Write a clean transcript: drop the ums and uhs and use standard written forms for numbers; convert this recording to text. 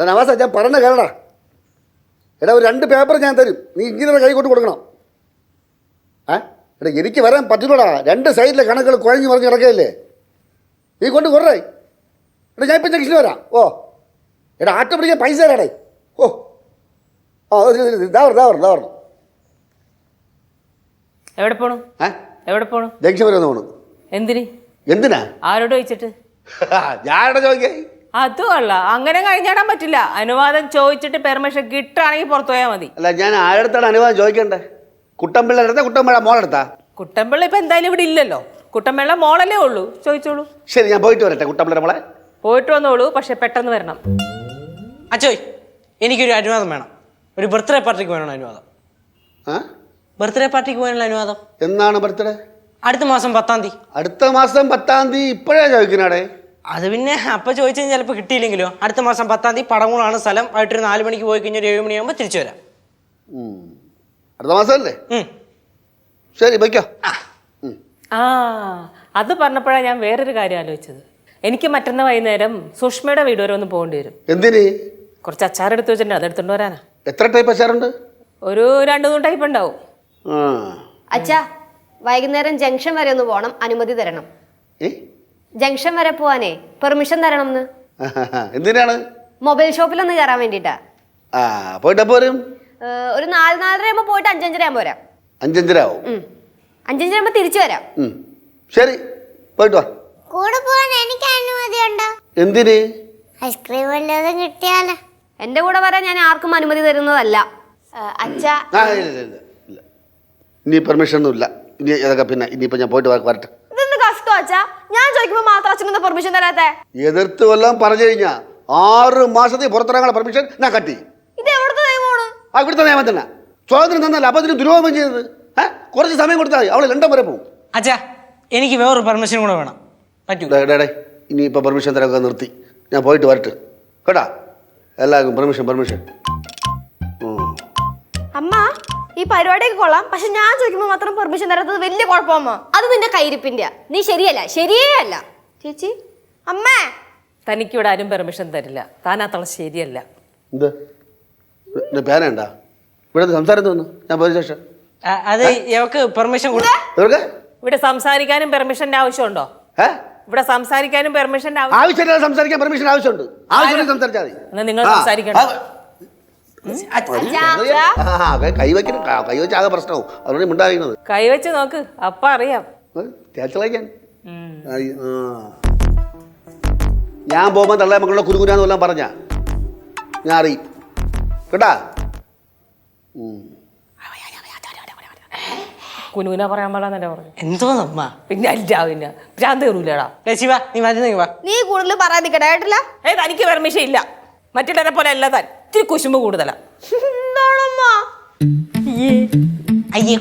നവാസ ഞാൻ പറഞ്ഞ കേരള എടാ ഒരു 2 പേപ്പർ ഞാൻ തരും, നീ ഇങ്ങനെ കൈ കൊണ്ട് കൊടുക്കണം. എടാ എനിക്ക് വരാൻ പറ്റില്ലടാ, 2 സൈഡിലെ കണക്കുകൾ കുഴഞ്ഞു മറിഞ്ഞ് കിടക്കുകയല്ലേ, നീ കൊണ്ട് കുറേ. എടാ ഞാൻ ഇപ്പം ജംഗ്ഷനിൽ വരാം. ഓ എടാ ആട്ടം പിടിക്കാൻ പൈസ തരാടേ. ഓ ഇതാ പറഞ്ഞു എവിടെ പോണു? എവിടെ പോണു? ജംഗ്ഷൻ വരെ ഒന്ന് പോണു. എന്തിനാ? ആരോട് ചോദിച്ചിട്ട്? ഞാനോട് ചോദിക്കേ. അതുമല്ല, അങ്ങനെ കഴിഞ്ഞാടാൻ പറ്റില്ല. അനുവാദം ചോദിച്ചിട്ട് പെർമിഷൻ കിട്ടുകയാണെങ്കിൽ പുറത്തു പോയാൽ മതി. അല്ല ഞാൻ ആരുടെ അനുവാദം ചോദിക്കണ്ടേ? കുട്ടമ്പിള്ള എടുത്താ കുട്ടമ്പിള്ള മോളെടുത്താ? കുട്ടമ്പിള്ള ഇപ്പൊ എന്തായാലും ഇവിടെ ഇല്ലല്ലോ. കുട്ടമ്പിള്ള മോളല്ലേ ഉള്ളൂ, ചോദിച്ചോളൂ. ശരി ഞാൻ പോയിട്ട് വരട്ടെ. കുട്ടമ്പിള്ള മോളെ പോയിട്ട് വന്നോളൂ, പക്ഷെ പെട്ടെന്ന് വരണം. അച്ചോയ് എനിക്കൊരു അനുവാദം വേണം. ഒരു ബർത്ത്ഡേ പാർട്ടിക്ക് വേണം അനുവാദം. ബർത്ത്ഡേ പാർട്ടിക്ക് പോകാനുള്ള അനുവാദം. എന്നാണ് ബർത്ത്ഡേ? അടുത്ത മാസം 10-ാം തീയതി. അടുത്ത മാസം 10-ാം തീയതി? ഇപ്പോഴാ ചോദിക്കണേ? അത് പിന്നെ അപ്പം ചോദിച്ചാൽ ചിലപ്പോൾ കിട്ടിയില്ലെങ്കിലോ. അടുത്ത മാസം 10-ാം തീയതി പടമുളാണ് സ്ഥലം. വൈകിട്ട് 4 മണിക്ക് പോയി കഴിഞ്ഞാൽ 7 മണിയാകുമ്പോൾ തിരിച്ചു വരാം. അടുത്ത മാസമല്ലേ? ശരി വയ്ക്കോ. അത് പറഞ്ഞപ്പോഴാണ് ഞാൻ വേറൊരു കാര്യം ആലോചിച്ചത്. എനിക്ക് മറ്റന്നാൾ വൈകുന്നേരം സുഷ്മയുടെ വീട് വരെ ഒന്ന് പോകേണ്ടി വരും. എന്തിന്? കുറച്ച് അച്ചാർ എടുത്ത് വെച്ചിട്ടുണ്ട്, അതെടുത്തോണ്ട് വരാനാ. എത്ര ടൈപ്പ് അച്ചാറുണ്ട്? ഒരു 2-3 ടൈപ്പ് ഉണ്ടാവും. അച്ഛാ വൈകുന്നേരം ജംഗ്ഷൻ വരെ ഒന്ന് പോണം, അനുമതി തരണം. ജംഗ്ഷൻ വരെ പോവാനേ പെർമിഷൻ തരണം. എന്തിനാണ്? മൊബൈൽ ഷോപ്പിലൊന്ന് കയറാൻ വേണ്ടിട്ടാ. പോയിട്ട് പോരും. ഒരു 4-4:30 ആകുമ്പോ പോയിട്ട് 5-5 ആകുമ്പോ വരാം. 5-5 ആവും. 5-5 ആകുമ്പോ തിരിച്ചു വരാം. ശരി പോയിട്ട് വാ. കൂടെ പോവാൻ എനിക്ക് അനുമതി ഉണ്ടോ? എന്തിന്? ഐസ്ക്രീം വല്ലതും കിട്ടിയാലോ? എന്റെ കൂടെ വരാൻ ഞാൻ ആർക്കും അനുമതി തരുന്നതല്ല. അച്ഛാ ഇനി പെർമിഷൻ ഒന്നും ഇല്ല. ഇനി അതൊക്കെ പിന്നെ ഇനിയിപ്പോ ഞാൻ പോയിട്ട് വരട്ടെ. ഇതൊന്ന് കഷ്ടം അച്ഛാ, ഞാൻ ചോദിക്കുമ്പോ മാത്രം അച്ഛനൊന്ന് പെർമിഷൻ തരാത്തെ. എതിർത്ത് കൊല്ലം പറഞ്ഞു കഴിഞ്ഞാ 6 മാസത്തിൽ പുറത്തിറങ്ങാനുള്ള പെർമിഷൻ ഞാൻ കട്ടി. ഇത് എവിടുത്തെ നിയമമാണ്? ഇവിടുത്തെ നിയമം തന്നെ. സ്വാതന്ത്ര്യം തന്നല്ല, അപ്പൊ അതിന് ദുരോപം ചെയ്തത്. കുറച്ച് സമയം കൊടുത്താൽ അവള് ലണ്ടൻ വരെ പോകും. അച്ഛാ എനിക്ക് വേറൊരു പെർമിഷൻ കൂടെ വേണം. പറ്റൂ? ഇനിയിപ്പോൾ പെർമിഷൻ തരാൻ നിർത്തി, ഞാൻ പോയിട്ട് വരട്ടെ കേട്ടാ. എല്ലാവർക്കും പെർമിഷൻ. അമ്മ ഈ പരിപാടിയൊക്കെ കൊള്ളാം, പക്ഷെ ഞാൻ ചോദിക്കുമ്പോ മാത്രം പെർമിഷൻ തരാത്തത് വലിയ കുഴപ്പമമ്മ. അത് നിന്റെ കയ്യിരിപ്പിന്റെ. നീ ശരിയേ അല്ല ചേച്ചി. അമ്മേ തനിക്കിവിടെ ആരും പെർമിഷൻ തരില്ല, താനാത്തള ശരിയല്ല. എന്ത് പേനണ്ടാ ഇവിടെ സംസാരം തോന്നുന്നു? ഞാൻ പോയ ശേഷം അത് ഇവക്ക് പെർമിഷൻ ഇവിടെ സംസാരിക്കാനും പെർമിഷന്റെ ആവശ്യമുണ്ടോ? ഇവിടെ സംസാരിക്കാനും പെർമിഷന്റെ ആവശ്യമില്ല. സംസാരിക്കാൻ പെർമിഷൻ ആവശ്യമുണ്ട്. ആവശ്യമില്ല സംസാരിച്ചാൽ മതി. നിങ്ങൾ സംസാരിക്കണം. കൈവയ്ക്കണം. കൈവച്ച് ആകെ പ്രശ്നവും. അതുകൊണ്ട് മിണ്ടായിരിക്കുന്നത്. കൈവച്ച് നോക്ക്, അപ്പ അറിയാം. തേച്ചളയ്ക്കാൻ ഞാൻ പോകുമ്പോൾ തള്ള മക്കളുടെ കുരുകുരാന്ന് വല്ലതും പറഞ്ഞ ഞാൻ അറിയും കേട്ടാ. കുനുകുന പറയാൻ പാടാന്നല്ലേ പറഞ്ഞു. എന്തോന്നമ്മ പിന്നെ അല്ല ഭ്രാന്ത് കയറൂലടാ. ശിവ നീ മാറ്റി വാ. നീ കൂടുതൽ പറയാൻ നിൽക്കട്ടെ കേട്ടില്ല. തനിക്ക് പെർമിഷൻ ഇല്ല. മറ്റുള്ളവരെ പോലെ അല്ല താൻ. ഇത്തിരി കുശുമ്പ് കൂടുതലാ. എന്താണമ്മ? അയ്യേ അയ്യേ